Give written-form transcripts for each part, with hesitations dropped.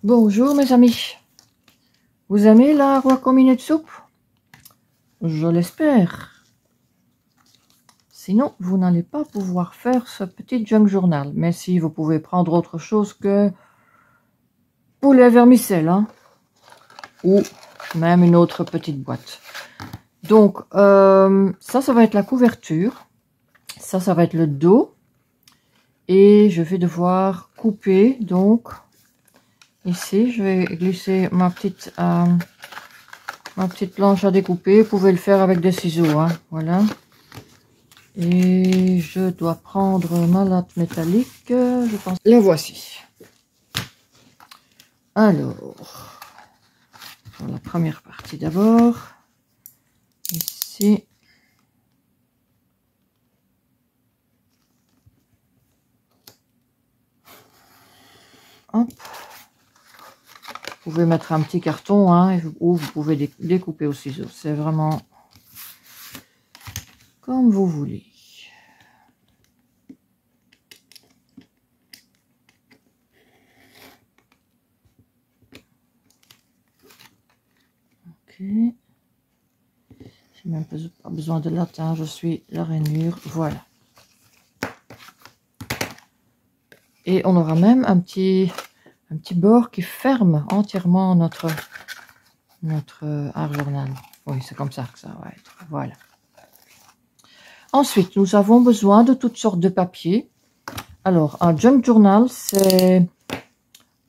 Bonjour mes amis, vous aimez la Wacom de soupe? Je l'espère. Sinon, vous n'allez pas pouvoir faire ce petit junk journal. Mais si, vous pouvez prendre autre chose que poulet vermicelle, hein? Ou même une autre petite boîte. Donc, ça va être la couverture. Ça va être le dos. Et je vais devoir couper, donc... Ici, je vais glisser ma petite planche à découper. Vous pouvez le faire avec des ciseaux, hein, voilà. Et je dois prendre ma latte métallique, je pense. La voici. Alors, pour la première partie d'abord. Ici. Hop. Vous pouvez mettre un petit carton, hein, ou vous pouvez découper au ciseau. C'est vraiment comme vous voulez. Ok. J'ai même pas besoin de latte, hein, je suis la rainure. Voilà. Et on aura même un petit bord qui ferme entièrement notre art journal. Oui, c'est comme ça que ça va être. Voilà. Ensuite, nous avons besoin de toutes sortes de papiers. Alors, un junk journal, c'est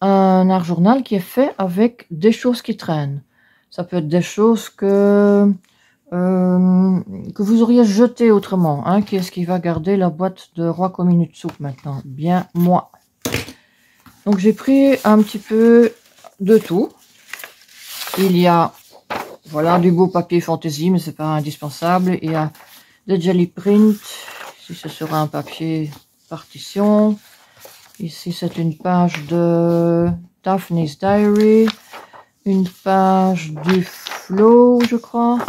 un art journal qui est fait avec des choses qui traînent. Ça peut être des choses que vous auriez jetées autrement. Hein. Qui est-ce qui va garder la boîte de Wacom de soupe maintenant? Bien, moi. Donc, j'ai pris un petit peu de tout. Il y a, voilà, du beau papier fantaisie, mais c'est pas indispensable. Il y a des jelly print. Ici, ce sera un papier partition. Ici, c'est une page de Daphne's Diary. Une page du Flow, je crois.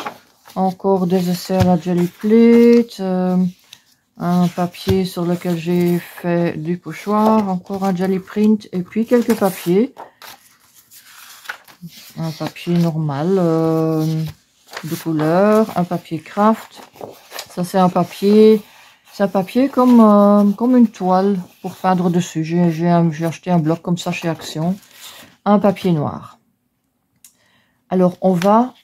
Encore des essais à la jelly plate. Un papier sur lequel j'ai fait du pochoir. Encore un jelly print. Et puis quelques papiers. Un papier normal de couleur, un papier craft. Ça c'est un papier comme une toile pour peindre dessus. J'ai acheté un bloc comme ça chez Action. Un papier noir. Alors on va,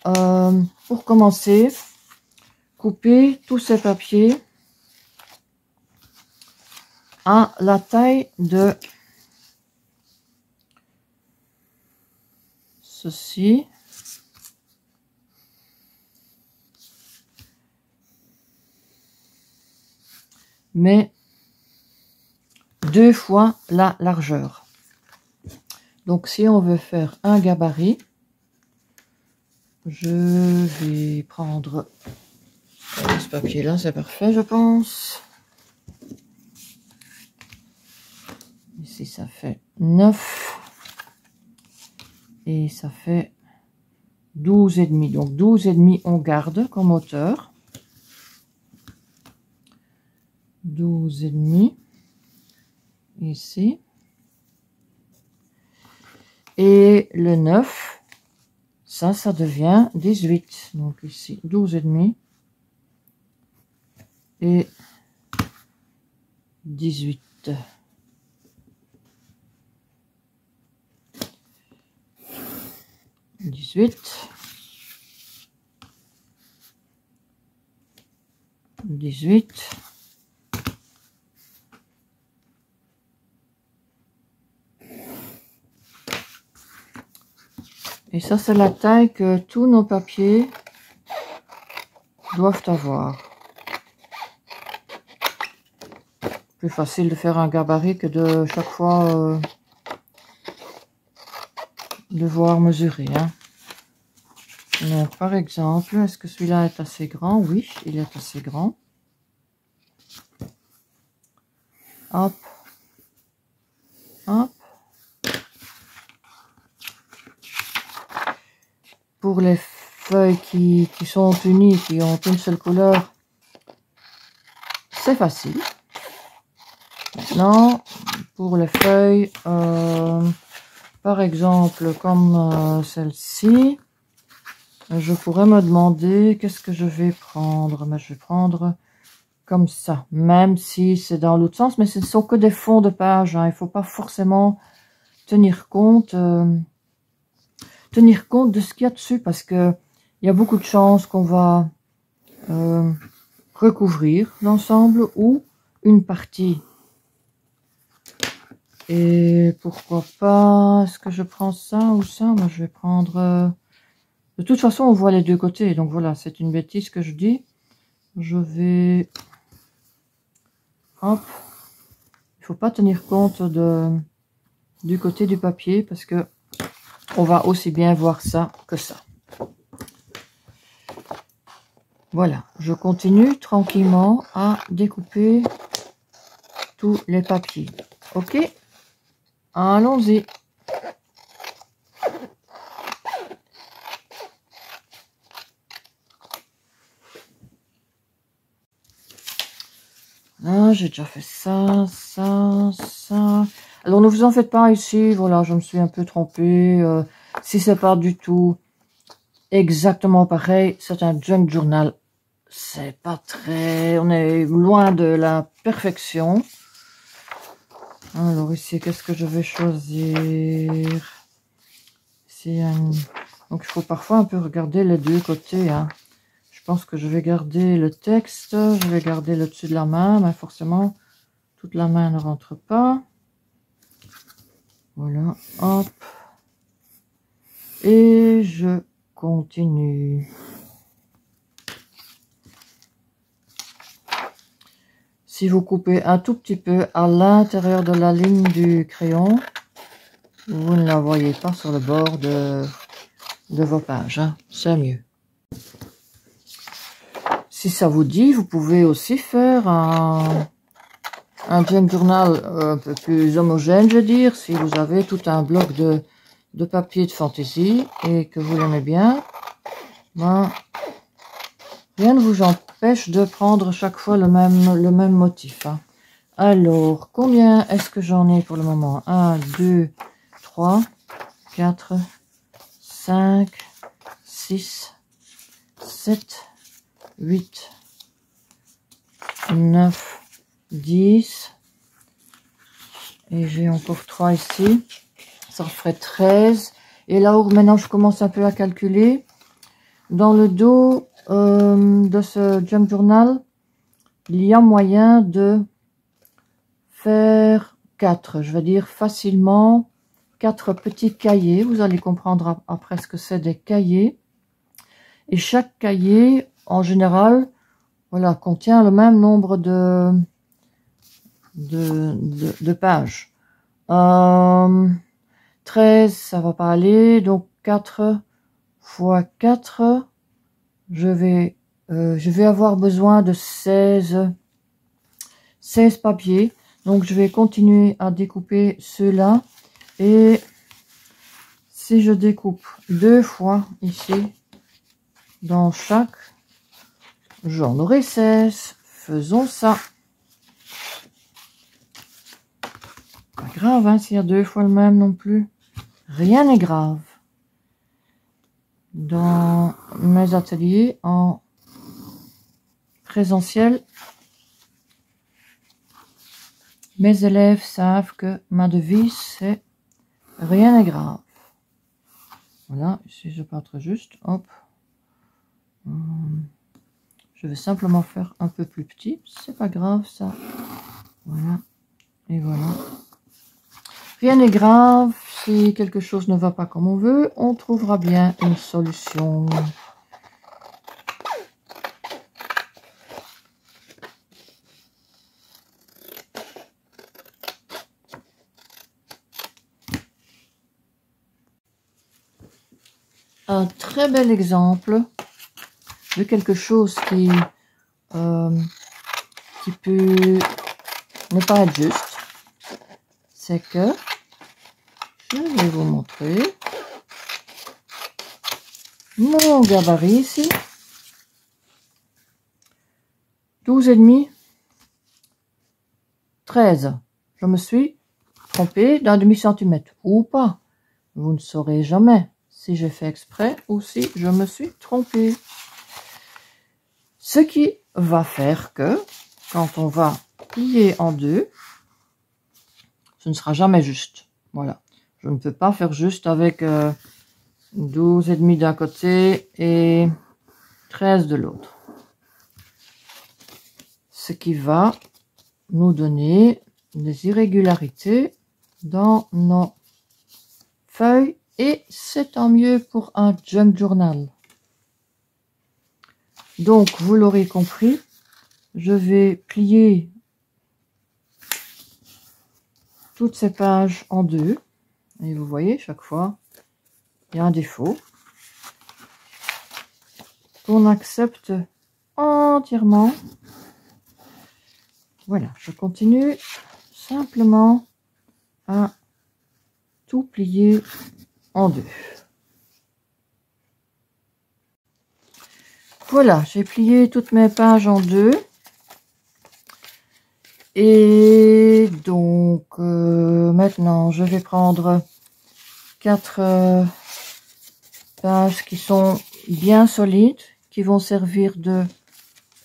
pour commencer, couper tous ces papiers à la taille de ceci. Mais 2 fois la largeur. Donc si on veut faire un gabarit, je vais prendre ce papier là, c'est parfait je pense. Ici ça fait 9 et ça fait 12,5. Donc 12,5 on garde comme hauteur. 12,5 ici. Et le 9, ça devient 18. Donc ici 12,5 et 18. 18. 18. Et ça, c'est la taille que tous nos papiers doivent avoir. Plus facile de faire un gabarit que de chaque fois devoir mesurer. Hein. Donc, par exemple, est-ce que celui-là est assez grand? Oui, il est assez grand. Hop. Hop. Pour les feuilles qui sont unies, qui ont une seule couleur, c'est facile. Maintenant, pour les feuilles par exemple, comme celle-ci, je pourrais me demander qu'est-ce que je vais prendre. Mais je vais prendre comme ça, même si c'est dans l'autre sens, mais ce ne sont que des fonds de page, hein. Il ne faut pas forcément tenir compte de ce qu'il y a dessus, parce que il y a beaucoup de chances qu'on va recouvrir l'ensemble ou une partie. Et pourquoi pas, est-ce que je prends ça ou ça? Moi, je vais prendre... de toute façon, on voit les deux côtés, donc voilà, c'est une bêtise que je dis. Je vais... Hop. Il faut pas tenir compte du côté du papier, parce que on va aussi bien voir ça que ça. Voilà, je continue tranquillement à découper tous les papiers. Ok, allons-y. Ah, j'ai déjà fait ça, ça, ça. Alors ne vous en faites pas ici, voilà, je me suis un peu trompée. Si c'est pas du tout exactement pareil, c'est un junk journal. C'est pas très... On est loin de la perfection. Alors ici, qu'est-ce que je vais choisir? Ici, donc il faut parfois un peu regarder les deux côtés, hein. Je pense que je vais garder le texte, je vais garder le dessus de la main, mais forcément, toute la main ne rentre pas. Voilà, hop. Et je continue. Si vous coupez un tout petit peu à l'intérieur de la ligne du crayon, vous ne la voyez pas sur le bord de vos pages, hein. C'est mieux. Si ça vous dit, vous pouvez aussi faire un junk journal un peu plus homogène, je veux dire. Si vous avez tout un bloc de papier de fantaisie et que vous l'aimez bien, ben, rien ne vous empêche de prendre chaque fois le même motif, hein. Alors, combien est-ce que j'en ai pour le moment? 1, 2, 3, 4, 5, 6, 7, 8, 9, 10. Et j'ai encore 3 ici. Ça en ferait 13. Et là où maintenant je commence un peu à calculer, dans le dos de ce junk journal, il y a moyen de faire 4, je vais dire facilement 4 petits cahiers. Vous allez comprendre après ce que c'est des cahiers. Et chaque cahier, en général, voilà, contient le même nombre de pages. 13, ça va pas aller, donc 4 fois 4, je vais avoir besoin de 16 papiers. Donc je vais continuer à découper ceux-là, et si je découpe 2 fois ici dans chaque, j'en aurai 16. Faisons ça. Pas grave, hein, s'il y a 2 fois le même non plus, rien n'est grave. Dans mes ateliers en présentiel, mes élèves savent que ma devise c'est rien n'est grave. Voilà, ici je peux être juste, hop. Je vais simplement faire un peu plus petit, c'est pas grave ça. Voilà, et voilà. Rien n'est grave, si quelque chose ne va pas comme on veut, on trouvera bien une solution. Un très bel exemple de quelque chose qui peut ne pas être juste, c'est que je vais vous montrer mon gabarit ici, 12,5, 13. Je me suis trompée d'un demi-centimètre ou pas. vous ne saurez jamais si j'ai fait exprès ou si je me suis trompée. Ce qui va faire que, quand on va plier en deux, ce ne sera jamais juste. Voilà. Je ne peux pas faire juste avec 12,5 d'un côté et 13 de l'autre. Ce qui va nous donner des irrégularités dans nos feuilles et c'est tant mieux pour un junk journal. Donc, vous l'aurez compris, je vais plier toutes ces pages en deux. Et vous voyez, chaque fois, il y a un défaut qu'on accepte entièrement. Voilà, je continue simplement à tout plier en deux. Voilà, j'ai plié toutes mes pages en deux. Et donc, maintenant, je vais prendre 4 pages qui sont bien solides, qui vont servir de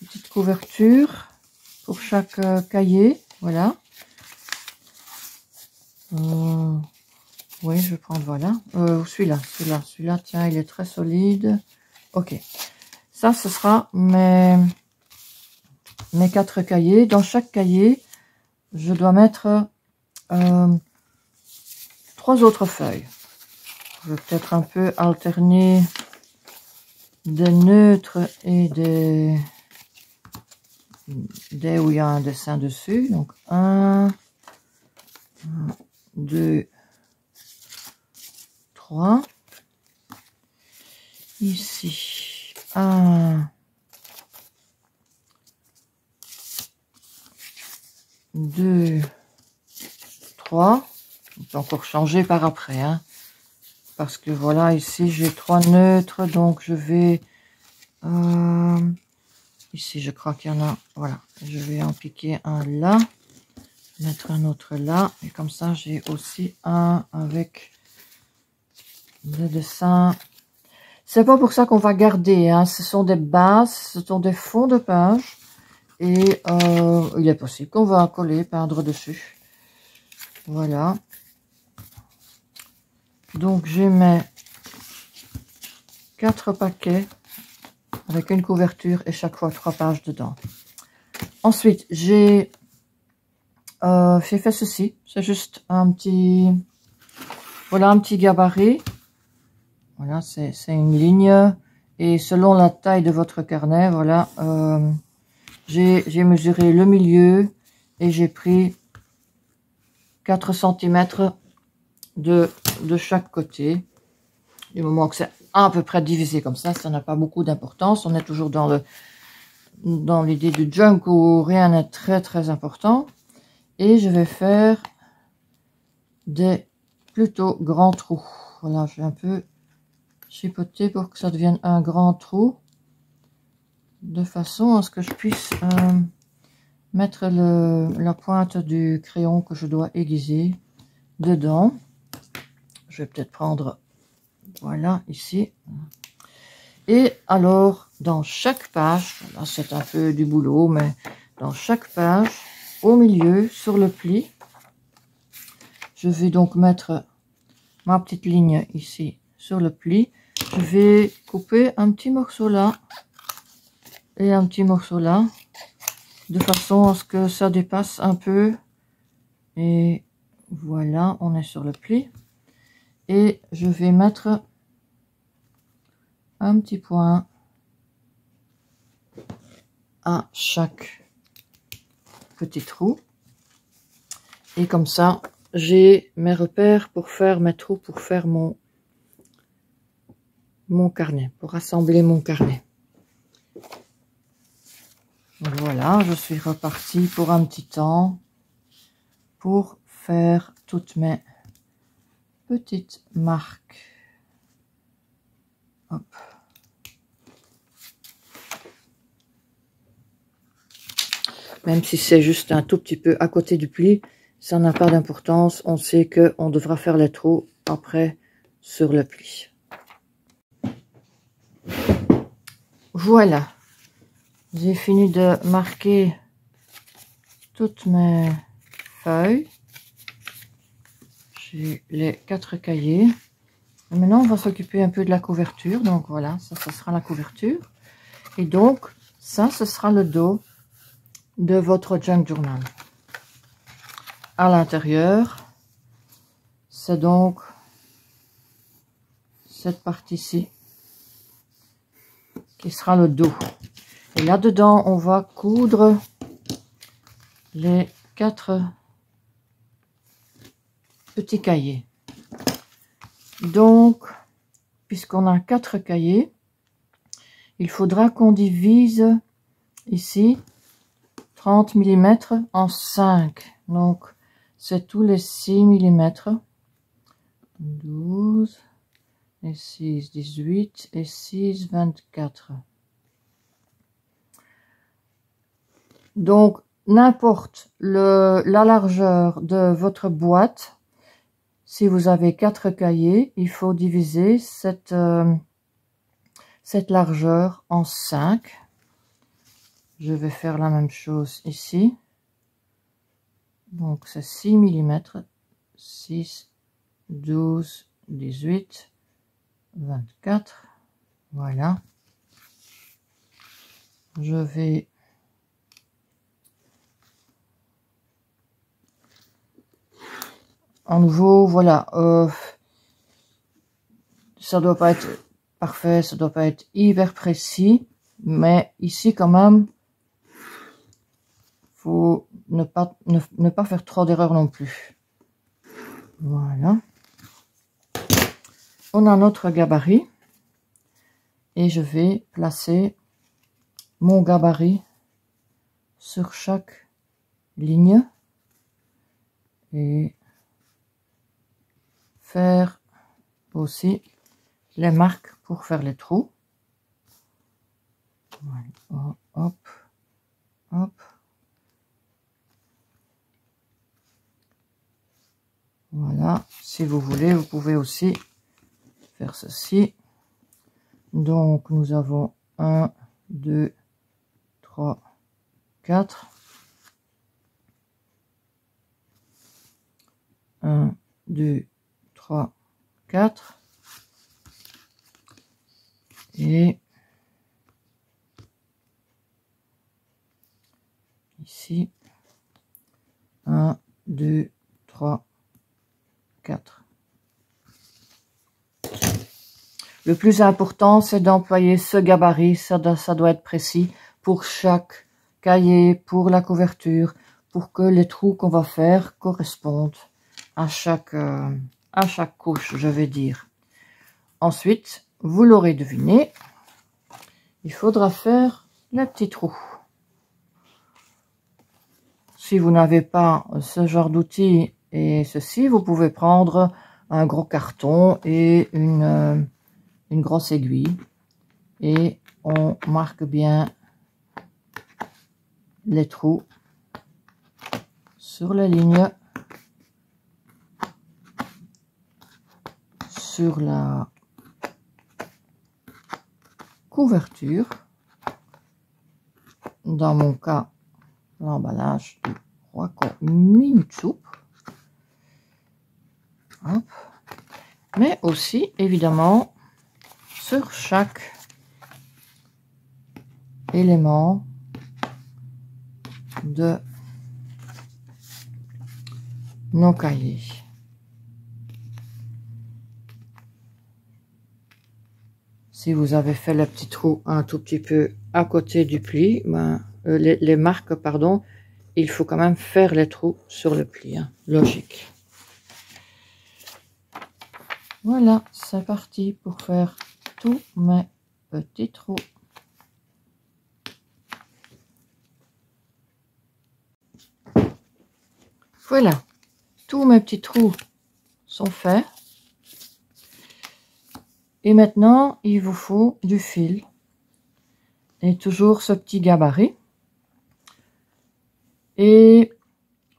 petite couverture pour chaque cahier. Voilà. Oui, je vais prendre, voilà. Celui-là, tiens, il est très solide. Ok. Ça, ce sera mes 4 cahiers. Dans chaque cahier, je dois mettre 3 autres feuilles. Je vais peut-être un peu alterner des neutres et des où il y a un dessin dessus. Donc 1, 2, 3. Ici, 1, 2, 3. On peut encore changer par après, hein, parce que voilà, ici j'ai 3 neutres, donc je vais ici je crois qu'il y en a, voilà, je vais en piquer un là, mettre un autre là, et comme ça j'ai aussi un avec le dessin. C'est pas pour ça qu'on va garder, hein, ce sont des bases, ce sont des fonds de page. Et il est possible qu'on va coller, peindre dessus. Voilà. Donc j'ai mes 4 paquets avec une couverture et chaque fois 3 pages dedans. Ensuite, j'ai fait ceci. C'est juste un petit, voilà, un petit gabarit. Voilà, c'est une ligne. Et selon la taille de votre carnet, voilà, j'ai mesuré le milieu et j'ai pris 4 cm de chaque côté. Du moment que c'est à peu près divisé comme ça n'a pas beaucoup d'importance. On est toujours dans l'idée du junk où rien n'est très important. Et je vais faire des plutôt grands trous. Voilà, je vais un peu chipoter pour que ça devienne un grand trou, de façon à ce que je puisse mettre la pointe du crayon que je dois aiguiser dedans. Je vais peut-être prendre, voilà, ici. Et alors, dans chaque page, là c'est un peu du boulot, mais dans chaque page, au milieu, sur le pli, je vais donc mettre ma petite ligne ici sur le pli. Je vais couper un petit morceau là et un petit morceau là, de façon à ce que ça dépasse un peu. Et voilà, on est sur le pli. Et je vais mettre un petit point à chaque petit trou. Et comme ça, j'ai mes repères pour faire mes trous, pour faire mon carnet, pour assembler mon carnet. Voilà, je suis repartie pour un petit temps pour faire toutes mes petites marques. Hop. Même si c'est juste un tout petit peu à côté du pli, ça n'a pas d'importance. On sait qu'on devra faire les trous après sur le pli. Voilà, j'ai fini de marquer toutes mes feuilles. J'ai les 4 cahiers. Et maintenant, on va s'occuper un peu de la couverture. Donc voilà, ça sera la couverture. Et donc, ça, ce sera le dos de votre junk journal. À l'intérieur, c'est donc cette partie-ci qui sera le dos. Et là-dedans, on va coudre les 4 petits cahiers. Donc, puisqu'on a 4 cahiers, il faudra qu'on divise ici 30 mm en 5. Donc, c'est tous les 6 mm. 12 et 6, 18 et 6, 24. Donc, n'importe la largeur de votre boîte, si vous avez 4 cahiers, il faut diviser cette largeur en 5. Je vais faire la même chose ici. Donc, c'est 6 mm, 6, 12, 18, 24. Voilà. Je vais à nouveau, voilà, ça doit pas être parfait, ça doit pas être hyper précis, mais ici quand même, faut ne pas faire trop d'erreurs non plus. Voilà. On a notre gabarit et je vais placer mon gabarit sur chaque ligne et faire aussi les marques pour faire les trous. Voilà. Hop, hop. Voilà, si vous voulez, vous pouvez aussi faire ceci. Donc, nous avons 1, 2, 3, 4. 1, 2, 3, 4. Et ici, 1, 2, 3, 4. Le plus important, c'est d'employer ce gabarit, ça doit être précis pour chaque cahier, pour la couverture, pour que les trous qu'on va faire correspondent à chaque couche, je vais dire. Ensuite, vous l'aurez deviné, il faudra faire les petits trous. Si vous n'avez pas ce genre d'outils et ceci, vous pouvez prendre un gros carton et une grosse aiguille et on marque bien les trous sur la ligne, sur la couverture, dans mon cas l'emballage du Roi Minute Soupe. Hop. Mais aussi évidemment sur chaque élément de nos cahiers. Si vous avez fait le petit trou un tout petit peu à côté du pli, ben, les marques, pardon, il faut quand même faire les trous sur le pli, hein, logique. Voilà, c'est parti pour faire tous mes petits trous. Voilà, tous mes petits trous sont faits. Et maintenant, il vous faut du fil. Et toujours ce petit gabarit. Et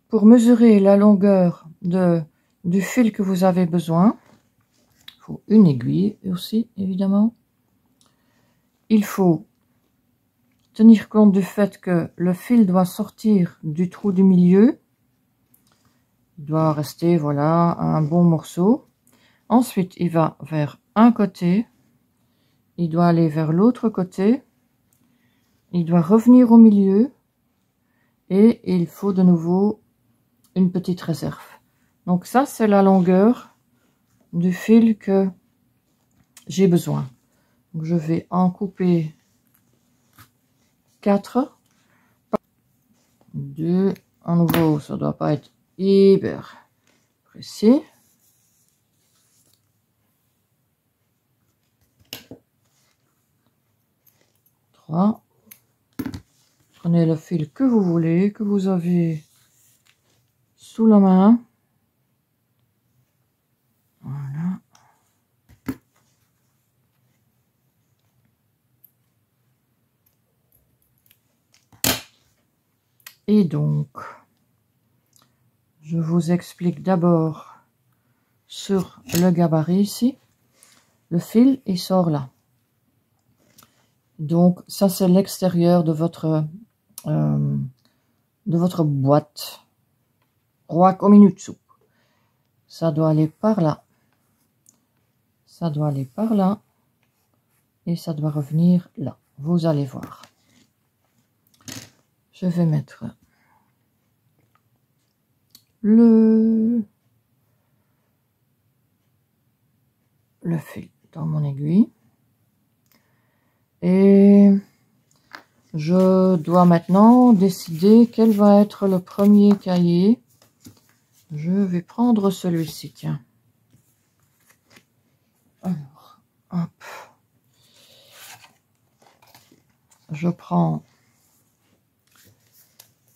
pour mesurer la longueur du fil que vous avez besoin, faut une aiguille aussi, évidemment. Il faut tenir compte du fait que le fil doit sortir du trou du milieu. Il doit rester, voilà, un bon morceau. Ensuite, il va vers un côté. Il doit aller vers l'autre côté. Il doit revenir au milieu. Et il faut de nouveau une petite réserve. Donc ça, c'est la longueur du fil que j'ai besoin. Donc, je vais en couper 4. 2. À nouveau, ça doit pas être hyper précis. 3. Prenez le fil que vous voulez, que vous avez sous la main. Voilà. Et donc, je vous explique d'abord sur le gabarit ici. Le fil, il sort là. Donc, ça, c'est l'extérieur de votre boîte Roi Kominutsu. Ça doit aller par là. Ça doit aller par là. Et ça doit revenir là. Vous allez voir. Je vais mettre le fil dans mon aiguille. Et je dois maintenant décider quel va être le premier cahier. Je vais prendre celui-ci, tiens. Alors, hop. Je prends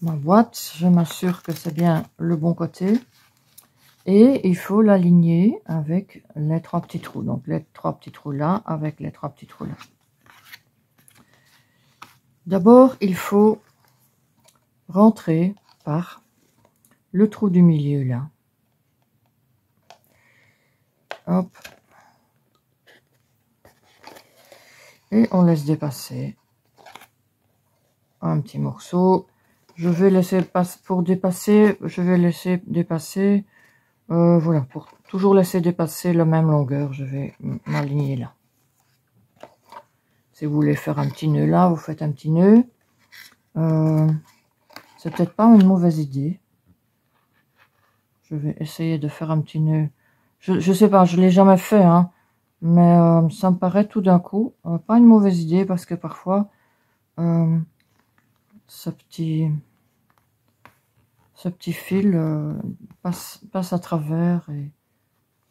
ma boîte, je m'assure que c'est bien le bon côté. Et il faut l'aligner avec les 3 petits trous. Donc les 3 petits trous là, avec les 3 petits trous là. D'abord, il faut rentrer par le trou du milieu là. Hop. Et on laisse dépasser un petit morceau. Je vais laisser passer, pour dépasser, je vais laisser dépasser, voilà, pour toujours laisser dépasser la même longueur, je vais m'aligner là. Si vous voulez faire un petit nœud là, vous faites un petit nœud. C'est peut-être pas une mauvaise idée. Je vais essayer de faire un petit nœud. Je sais pas, je l'ai jamais fait, hein, mais ça me paraît tout d'un coup pas une mauvaise idée parce que parfois ce petit fil passe à travers et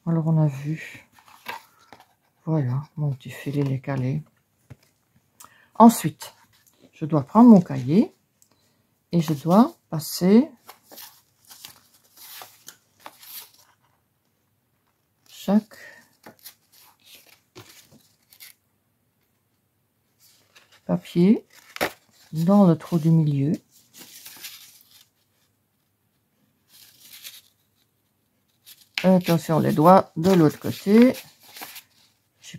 alors on a vu. Voilà, mon petit fil il est calé. Ensuite, je dois prendre mon cahier et je dois passer chaque papier dans le trou du milieu. Attention les doigts de l'autre côté. J'ai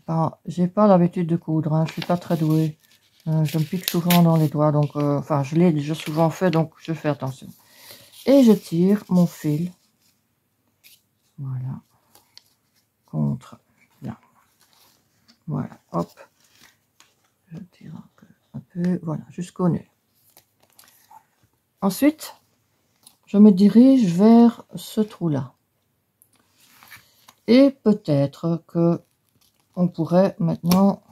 pas l'habitude de coudre, hein. Je suis pas très douée. Je me pique souvent dans les doigts, donc enfin je l'ai déjà souvent fait, donc je fais attention. Et je tire mon fil, voilà, contre là. Voilà, hop. Je tire un peu, voilà, jusqu'au nœud. Ensuite, je me dirige vers ce trou-là. Et peut-être que on pourrait maintenant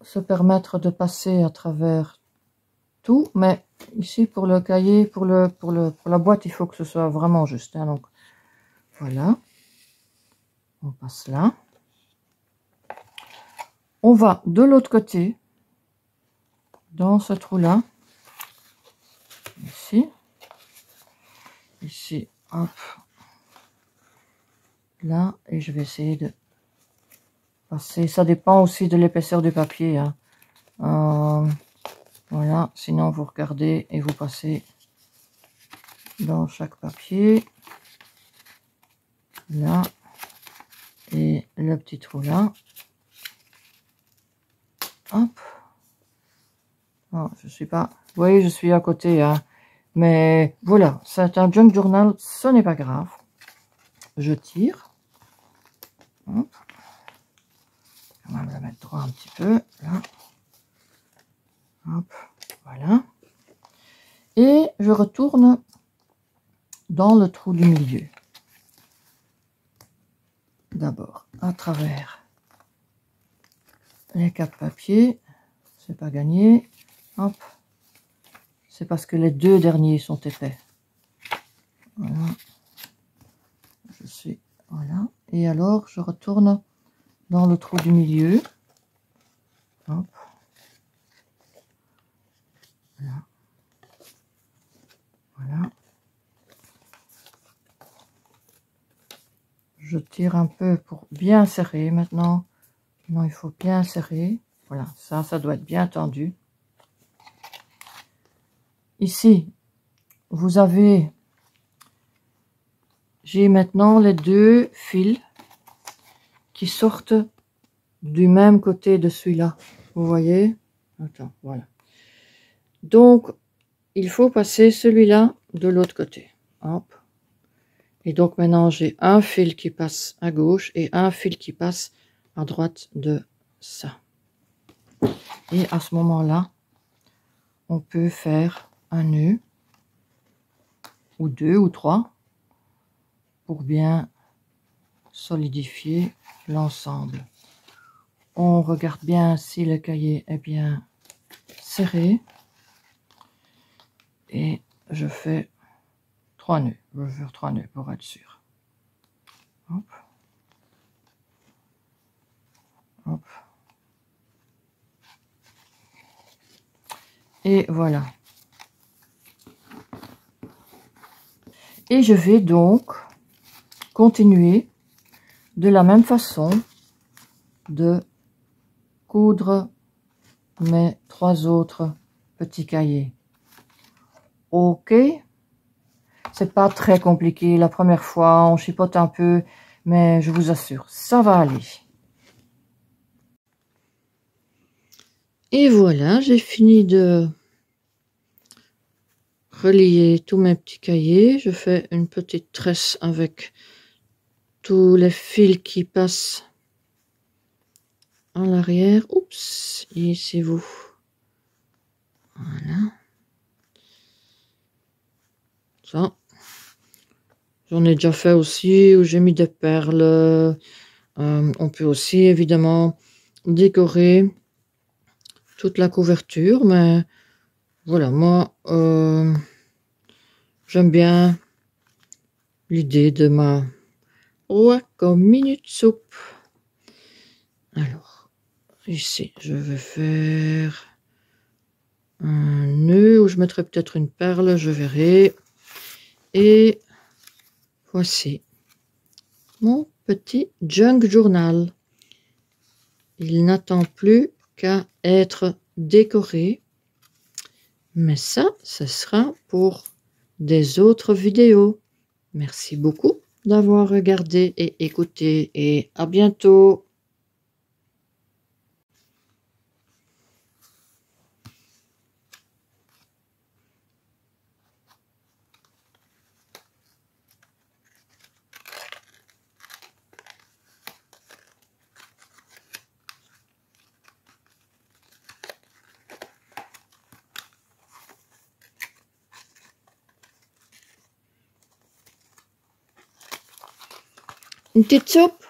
se permettre de passer à travers tout, mais ici pour le cahier, pour la boîte, il faut que ce soit vraiment juste, hein, donc voilà, on passe là. On va de l'autre côté, dans ce trou-là, ici, hop, là, et je vais essayer de passer. Ça dépend aussi de l'épaisseur du papier, hein. Voilà, sinon vous regardez et vous passez dans chaque papier. Là, le petit trou là. Hop. Oh, je suis pas... Oui, je suis à côté, hein. Mais voilà, c'est un junk journal, ce n'est pas grave. Je tire. Hop. On va le mettre droit un petit peu, là. Hop, voilà. Et je retourne dans le trou du milieu. D'abord, à travers les 4 papiers. C'est pas gagné. Hop. C'est parce que les 2 derniers sont épais. Voilà. Je suis... Voilà. Et alors, je retourne dans le trou du milieu. Hop. Voilà. Voilà. Je tire un peu pour bien serrer maintenant. Non, il faut bien serrer. Voilà, ça doit être bien tendu. Ici, vous avez... J'ai maintenant les 2 fils qui sortent du même côté de celui-là. Vous voyez? Attends, voilà. Donc, il faut passer celui-là de l'autre côté. Hop. Et donc maintenant, j'ai un fil qui passe à gauche et un fil qui passe à droite de ça. Et à ce moment-là, on peut faire un nœud, ou 2 ou 3, pour bien solidifier l'ensemble. On regarde bien si le cahier est bien serré. Et je fais 3 nœuds. Je vais faire 3 nœuds pour être sûr. Hop. Hop. Et voilà. Et je vais donc continuer de la même façon de coudre mes 3 autres petits cahiers. Ok. C'est pas très compliqué. La première fois, on chipote un peu, mais je vous assure, ça va aller. Et voilà, j'ai fini de relier tous mes petits cahiers. Je fais une petite tresse avec tous les fils qui passent en l'arrière. Oups, et c'est vous. Voilà. Ça. J'en ai déjà fait aussi où j'ai mis des perles. On peut aussi évidemment décorer toute la couverture, mais voilà, moi j'aime bien l'idée de ma Wacom Minute Soupe. Alors, ici, je vais faire un nœud où je mettrai peut-être une perle, je verrai. Et voici mon petit junk journal. Il n'attend plus qu'à être décoré. Mais ça, ce sera pour des autres vidéos. Merci beaucoup d'avoir regardé et écouté et à bientôt. Une petite soupe?